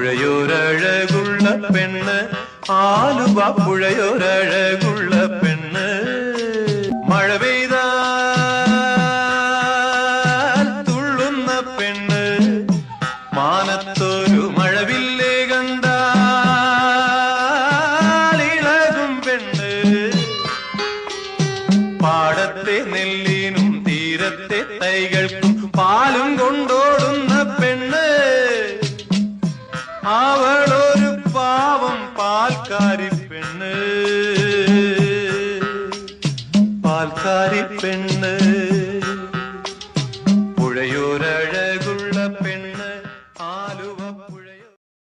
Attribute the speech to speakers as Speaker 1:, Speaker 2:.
Speaker 1: പുഴയോരഴകുള്ള പെണ്ണ്, ആലുവ പുഴയോരഴകുള്ള പെണ്ണ്. മഴ പെയ്താൽ തുള്ളുന്ന പെണ്ണ്, മാനത്തൊരു മഴവില്ലേ കണ്ടാൽ ഇളകും പെണ്ണ്. പാടത്തെ നെല്ലിനും തീരത്തെ തൈകൾക്കും പാലും കൊണ്ടോടുന്ന പെണ്ണ്. അവൾ